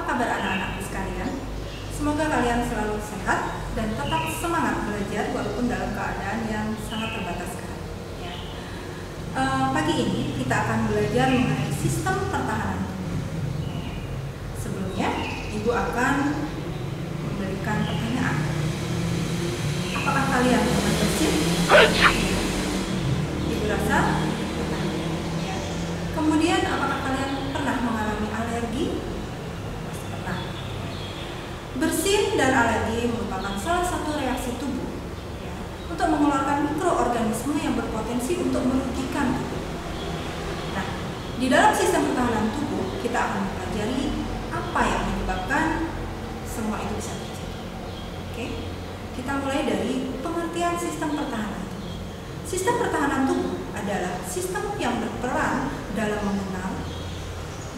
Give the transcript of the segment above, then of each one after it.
kabar anak-anakku sekalian? Semoga kalian selalu sehat dan tetap semangat belajar walaupun dalam keadaan yang sangat terbatas sekarang. Ya. Pagi ini kita akan belajar mengenai sistem pertahanan tubuh. Sebelumnya, Ibu akan memberikan pertanyaan. Apakah kalian pernah bersin? Ibu rasa ya. Kemudian, apakah kalian pernah mengalami alergi? Pernah. Bersin dan alergi merupakan salah satu reaksi tubuh ya, untuk mengeluarkan mikroorganisme yang berpotensi untuk merugikan tubuh. Nah, di dalam sistem pertahanan tubuh kita akan mempelajari apa yang menyebabkan semua itu bisa terjadi. Oke, kita mulai dari pengertian sistem pertahanan tubuh. Sistem pertahanan tubuh adalah sistem yang berperan dalam mengenal,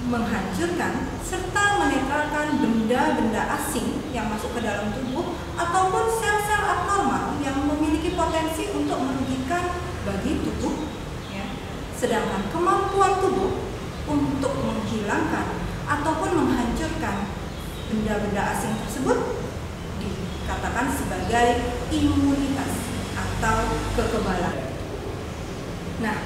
menghancurkan, serta menetralkan benda-benda asing yang masuk ke dalam tubuh ataupun sel-sel abnormal yang memiliki potensi untuk merugikan bagi tubuh ya. Sedangkan kemampuan tubuh untuk menghilangkan ataupun menghancurkan benda-benda asing tersebut dikatakan sebagai imunitas atau kekebalan. Nah,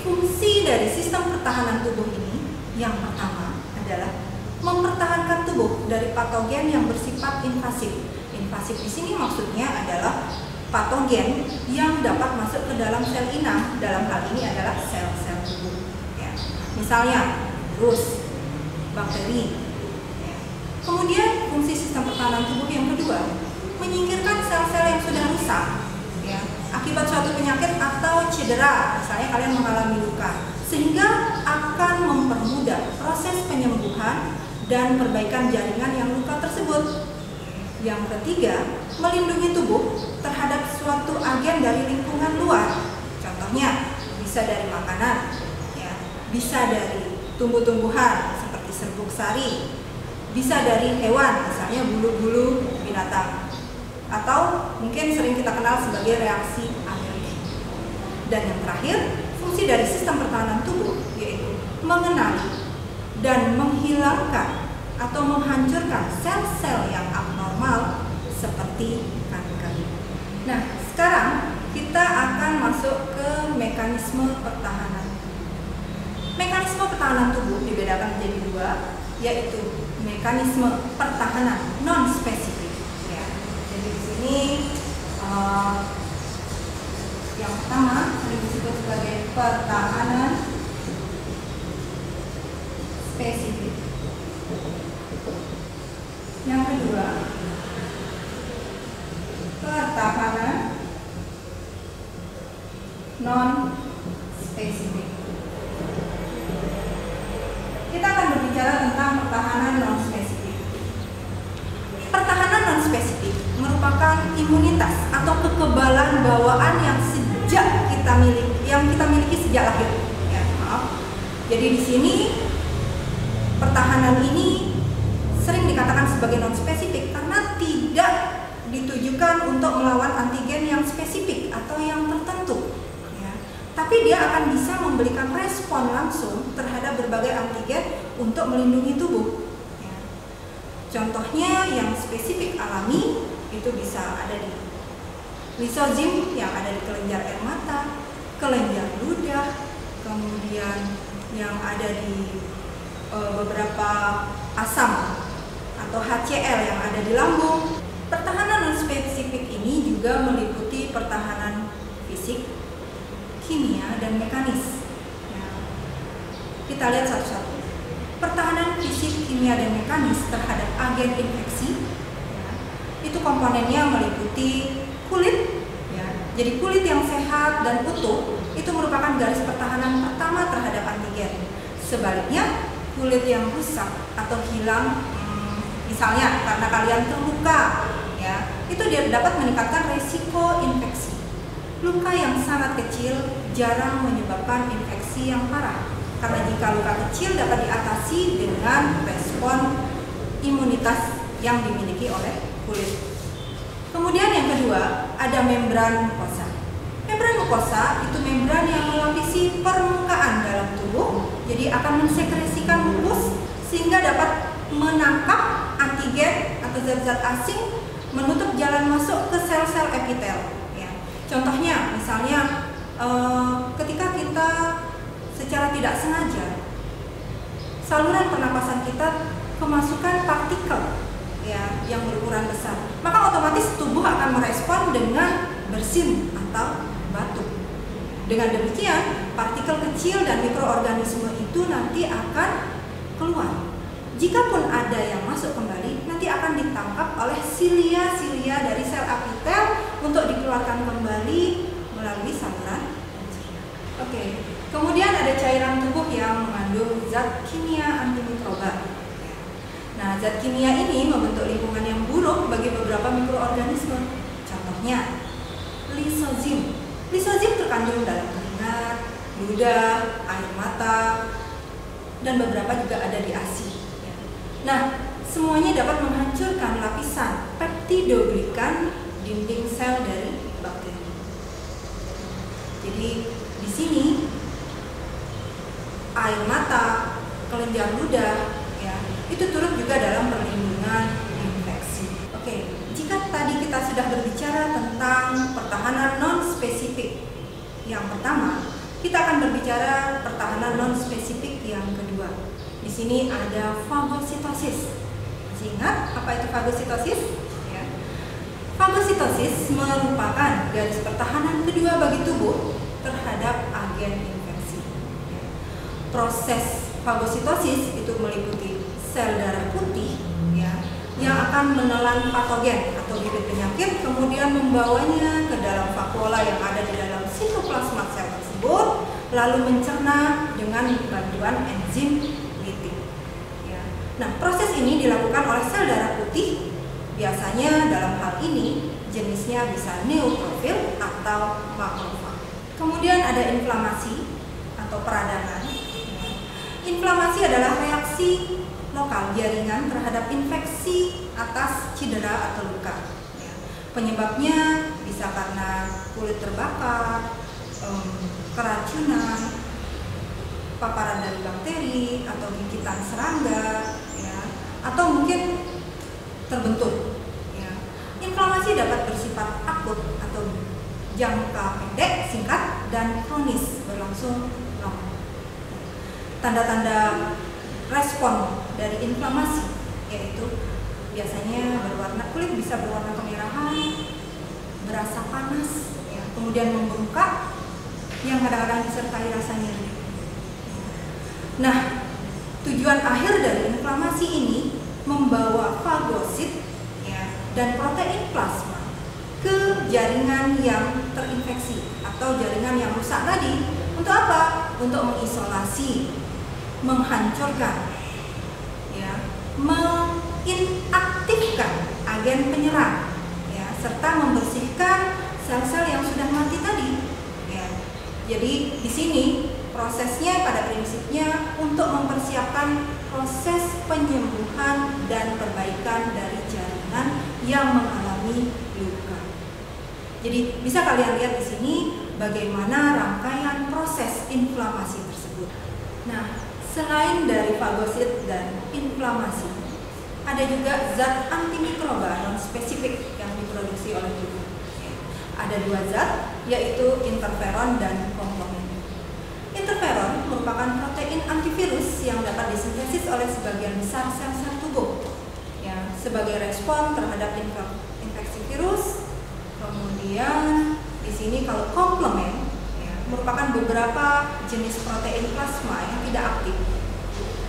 fungsi dari sistem pertahanan tubuh ini yang pertama adalah mempertahankan tubuh dari patogen yang bersifat invasif. Invasif di sini maksudnya adalah patogen yang dapat masuk ke dalam sel inang. Dalam hal ini adalah sel-sel tubuh. Ya. Misalnya virus, bakteri. Ya. Kemudian fungsi sistem pertahanan tubuh yang kedua, menyingkirkan sel-sel yang sudah rusak. Ya. Akibat suatu penyakit atau cedera, misalnya kalian mengalami luka, sehingga akan mempermudah proses penyembuhan dan perbaikan jaringan yang luka tersebut. Yang ketiga, melindungi tubuh terhadap suatu agen dari lingkungan luar. Contohnya, bisa dari makanan, ya, bisa dari tumbuh-tumbuhan seperti serbuk sari, bisa dari hewan, misalnya bulu-bulu binatang, atau mungkin sering kita kenal sebagai reaksi alergi. Dan yang terakhir, fungsi dari sistem pertahanan tubuh yaitu mengenali dan menghilangkan atau menghancurkan sel-sel yang abnormal seperti kanker. Nah, sekarang kita akan masuk ke mekanisme pertahanan. Mekanisme pertahanan tubuh dibedakan menjadi dua, yaitu mekanisme pertahanan non-spesifik. Ya. Jadi di sini yang pertama sering disebut sebagai pertahanan spesifik. Yang kedua, pertahanan non spesifik. Kita akan berbicara tentang pertahanan non spesifik. Pertahanan non spesifik merupakan imunitas atau kekebalan bawaan yang kita miliki sejak lahir. Ya, maaf. Jadi di sini pertahanan ini sering dikatakan sebagai non spesifik karena tidak ditujukan untuk melawan antigen yang spesifik atau yang tertentu. Ya. Tapi dia akan bisa memberikan respon langsung terhadap berbagai antigen untuk melindungi tubuh. Ya. Contohnya yang spesifik alami itu bisa ada di lisozim yang ada di kelenjar air mata, kelenjar ludah, kemudian yang ada di beberapa asam atau HCl yang ada di lambung. Pertahanan non-spesifik ini juga meliputi pertahanan fisik, kimia, dan mekanis. Ya. Kita lihat satu-satu. Pertahanan fisik, kimia, dan mekanis terhadap agen infeksi, ya, itu komponennya meliputi kulit. Ya. Jadi kulit yang sehat dan utuh itu merupakan garis pertahanan pertama terhadap antigen. Sebaliknya, kulit yang rusak atau hilang, misalnya karena kalian terluka, ya, itu dia dapat meningkatkan resiko infeksi. Luka yang sangat kecil jarang menyebabkan infeksi yang parah, karena jika luka kecil dapat diatasi dengan respon imunitas yang dimiliki oleh kulit. Kemudian yang kedua, ada membran mukosa. Membran mukosa itu membran yang melapisi permukaan dalam tubuh, jadi akan mensekresikan mukus sehingga dapat menangkap antigen atau zat-zat asing, menutup jalan masuk ke sel-sel epitel. Ya. Contohnya, misalnya ketika kita secara tidak sengaja saluran pernapasan kita kemasukan partikel ya yang berukuran besar, maka otomatis tubuh akan merespon dengan bersin atau batuk. Dengan demikian, partikel kecil dan mikroorganisme itu nanti akan keluar. Jikapun ada yang masuk kembali, nanti akan ditangkap oleh silia-silia dari sel epitel untuk dikeluarkan kembali melalui saluran pencernaan. Oke, kemudian ada cairan tubuh yang mengandung zat kimia antimikroba. Nah, zat kimia ini membentuk lingkungan yang buruk bagi beberapa mikroorganisme. Contohnya, lisozim. Lisozim terkandung dalam keringat, ludah, air mata, dan beberapa juga ada di ASI. Nah, semuanya dapat menghancurkan lapisan peptidoglikan dinding sel dari bakteri. Jadi, di sini air mata, kelenjar ludah, ya, itu turut juga dalam perlindungan infeksi. Oke, jika tadi kita sudah berbicara tentang pertahanan non-spesifik yang pertama, kita akan berbicara pertahanan non-spesifik yang kedua. Di sini ada fagositosis. Masih ingat apa itu fagositosis? Ya. Fagositosis merupakan garis pertahanan kedua bagi tubuh terhadap agen infeksi. Ya. Proses fagositosis itu meliputi sel darah putih ya, yang akan menelan patogen atau bibit penyakit, kemudian membawanya ke dalam vakuola yang ada di dalam sitoplasma sel tersebut, lalu mencerna dengan bantuan enzim litik. Ya. Nah, proses ini dilakukan oleh sel darah putih. Biasanya dalam hal ini jenisnya bisa neutrofil atau makrofag. Kemudian ada inflamasi atau peradangan. Ya. Inflamasi adalah reaksi lokal jaringan terhadap infeksi atas cedera atau luka. Ya. Penyebabnya bisa karena kulit terbakar, keracunan, paparan dari bakteri atau gigitan serangga, ya, atau mungkin terbentur. Ya. Inflamasi dapat bersifat akut atau jangka pendek, singkat, dan kronis berlangsung lama. Tanda-tanda respon dari inflamasi yaitu biasanya kulit bisa berwarna kemerahan, berasa panas, ya, kemudian membengkak, yang kadang-kadang disertai rasa nyeri. Nah, tujuan akhir dari inflamasi ini membawa fagosit ya, dan protein plasma ke jaringan yang terinfeksi atau jaringan yang rusak tadi. Untuk apa? Untuk mengisolasi, menghancurkan, ya, menginaktifkan agen penyerang, ya, serta membersihkan sel-sel yang sudah mati tadi. Ya. Jadi di sini prosesnya pada prinsipnya untuk mempersiapkan proses penyembuhan dan perbaikan dari jaringan yang mengalami luka. Jadi bisa kalian lihat di sini bagaimana rangkaian proses inflamasi tersebut. Nah, selain dari fagosit dan inflamasi, ada juga zat antimikroba non-spesifik yang diproduksi oleh tubuh. Ada dua zat, yaitu interferon dan komplement. Interferon merupakan protein antivirus yang dapat disintesis oleh sebagian besar sel-sel tubuh, ya, sebagai respon terhadap infeksi virus. Kemudian di sini kalau komplement merupakan beberapa jenis protein plasma yang tidak aktif,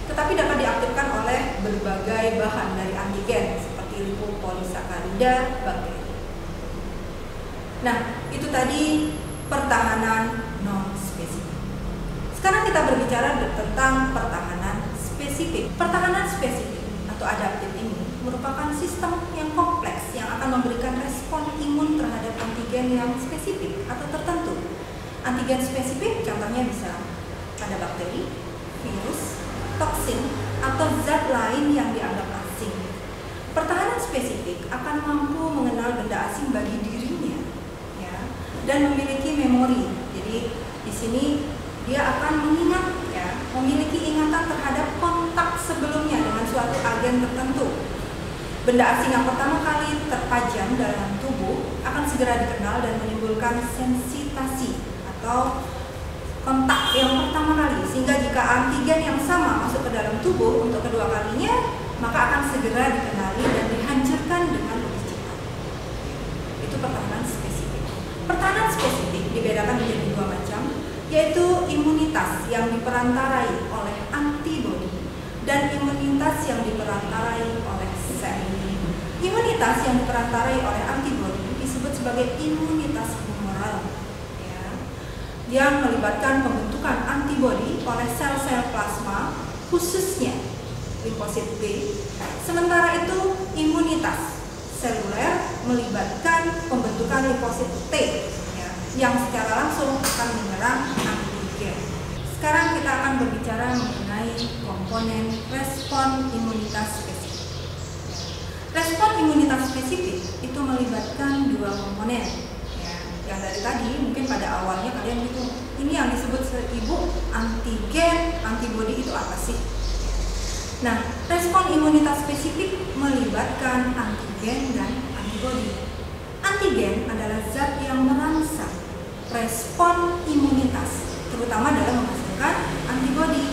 tetapi dapat diaktifkan oleh berbagai bahan dari antigen seperti lipopolisakarida bakteri. Nah, itu tadi pertahanan non-spesifik. Sekarang kita berbicara tentang pertahanan spesifik. Pertahanan spesifik atau adaptif ini merupakan sistem yang kompleks yang akan memberikan respon imun terhadap antigen yang spesifik atau tertentu. Antigen spesifik contohnya bisa pada bakteri, virus, toksin, atau zat lain yang dianggap asing. Pertahanan spesifik akan mampu mengenal benda asing bagi dirinya, ya, dan memiliki memori. Jadi di sini dia akan mengingat, ya, memiliki ingatan terhadap kontak sebelumnya dengan suatu agen tertentu. Benda asing yang pertama kali terpajang dalam tubuh akan segera dikenal dan menimbulkan sensitasi atau kontak yang pertama kali, sehingga jika antigen yang sama masuk ke dalam tubuh untuk kedua kalinya, maka akan segera dikenali dan dihancurkan dengan lebih cepat. Itu pertahanan spesifik. Pertahanan spesifik dibedakan menjadi dua macam, yaitu imunitas yang diperantarai oleh antibodi dan imunitas yang diperantarai oleh sel. Imunitas yang diperantarai oleh antibodi disebut sebagai imunitas humoral, yang melibatkan pembentukan antibodi oleh sel-sel plasma, khususnya limfosit B. Sementara itu, imunitas seluler melibatkan pembentukan limfosit T, yang secara langsung akan menyerang antigen. Sekarang kita akan berbicara mengenai komponen respon imunitas spesifik. Respon imunitas spesifik itu melibatkan dua komponen. Yang dari tadi mungkin pada awalnya kalian gitu, ini yang disebut ibu antigen, antibodi itu apa sih? Nah, respon imunitas spesifik melibatkan antigen dan antibodi. Antigen adalah zat yang merangsang respon imunitas, terutama dalam menghasilkan antibodi.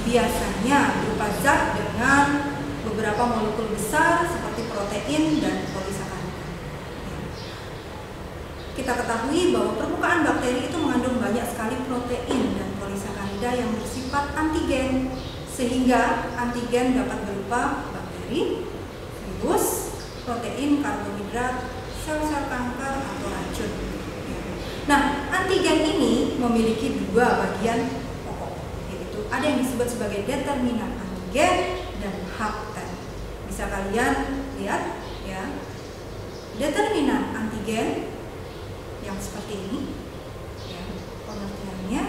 Biasanya berupa zat dengan beberapa molekul besar seperti protein dan polisakarida. Kita ketahui bahwa permukaan bakteri itu mengandung banyak sekali protein dan polisakarida yang bersifat antigen, sehingga antigen dapat berupa bakteri, virus, protein, karbohidrat, sel-sel kanker, atau racun. Nah, antigen ini memiliki dua bagian pokok, yaitu ada yang disebut sebagai determinan antigen dan hapten. Bisa kalian lihat ya, determinan antigen yang seperti ini, ya, pengertiannya.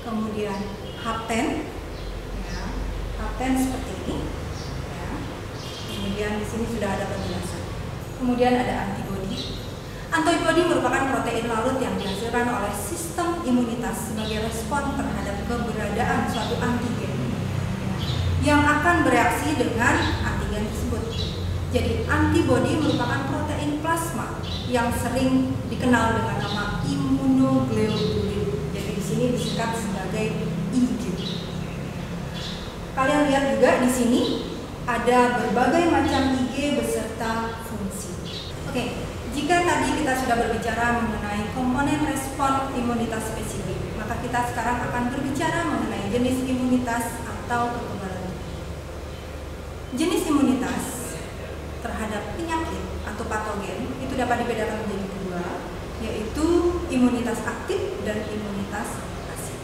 Kemudian hapten, ya, hapten seperti ini, ya. Kemudian di sini sudah ada penjelasan. Kemudian ada antibodi. Antibodi merupakan protein larut yang dihasilkan oleh sistem imunitas sebagai respon terhadap keberadaan suatu antigen, ya, yang akan bereaksi dengan antigen tersebut. Jadi antibodi merupakan protein plasma yang sering dikenal dengan nama imunoglobulin. Jadi di sini disingkat sebagai IG. Kalian lihat juga di sini ada berbagai macam IG beserta fungsi. Oke, jika tadi kita sudah berbicara mengenai komponen respon imunitas spesifik, maka kita sekarang akan berbicara mengenai jenis imunitas atau kekebalan. Jenis imunitas terhadap penyakit atau patogen itu dapat dibedakan menjadi dua, yaitu imunitas aktif dan imunitas pasif.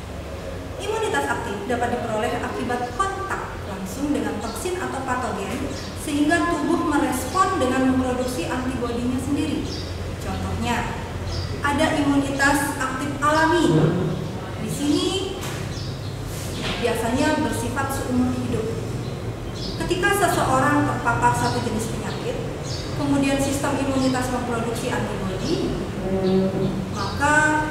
Imunitas aktif dapat diperoleh akibat kontak langsung dengan toksin atau patogen, sehingga tubuh merespon dengan memproduksi antibodinya sendiri. Contohnya, ada imunitas aktif alami. Di sini biasanya bersifat seumur hidup. Ketika seseorang terpapar satu jenis penyakit, kemudian sistem imunitas memproduksi antibodi, maka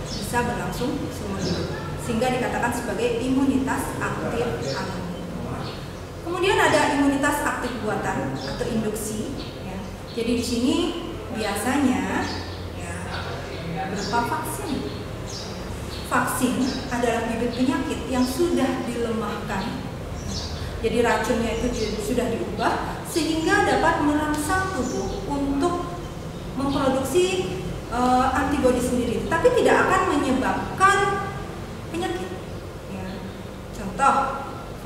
bisa berlangsung seumur hidup, sehingga dikatakan sebagai imunitas aktif alami. Kemudian ada imunitas aktif buatan atau induksi, ya. Jadi di sini biasanya ya, berupa vaksin. Vaksin adalah bibit penyakit yang sudah dilemahkan. Jadi racunnya itu sudah diubah sehingga dapat merangsang tubuh untuk memproduksi antibodi sendiri, tapi tidak akan menyebabkan penyakit. Ya. Contoh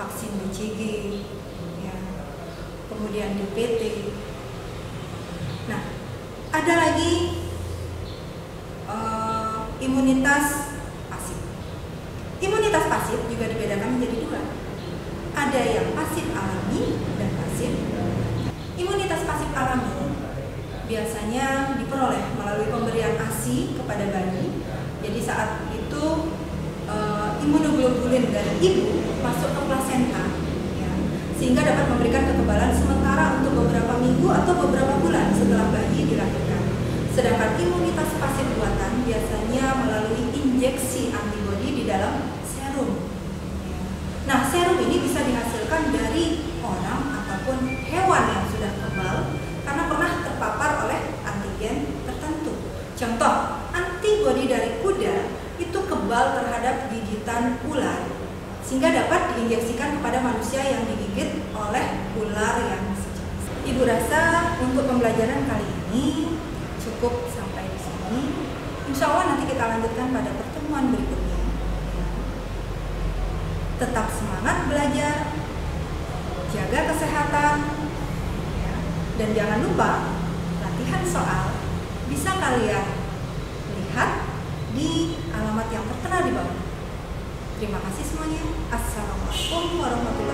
vaksin BCG, ya. Kemudian DPT. Nah, ada lagi imunitas pasif. Imunitas pasif juga dibedakan menjadi dua. Ada yang pasif alami dan pasif. Imunitas pasif alami biasanya diperoleh melalui pemberian ASI kepada bayi. Jadi saat itu imunoglobulin dari ibu masuk ke plasenta, ya, sehingga dapat memberikan kekebalan sementara untuk beberapa minggu atau beberapa bulan setelah bayi dilahirkan. Sedangkan imunitas pasif buatan biasanya melalui injeksi antibodi di dalam serum. Nah, serum ini bisa dihasilkan dari orang ataupun hewan yang sudah kebal karena pernah terpapar oleh antigen tertentu. Contoh, antibodi dari kuda itu kebal terhadap gigitan ular sehingga dapat diinjeksikan kepada manusia yang digigit oleh ular yang sejenis. Ibu rasa untuk pembelajaran kali ini cukup sampai di sini. Insya Allah nanti kita lanjutkan pada pertemuan berikutnya. Tetap semangat belajar, jaga kesehatan, ya. Dan jangan lupa latihan soal bisa kalian lihat di alamat yang tertera di bawah. Terima kasih semuanya. Assalamualaikum warahmatullahi wabarakatuh.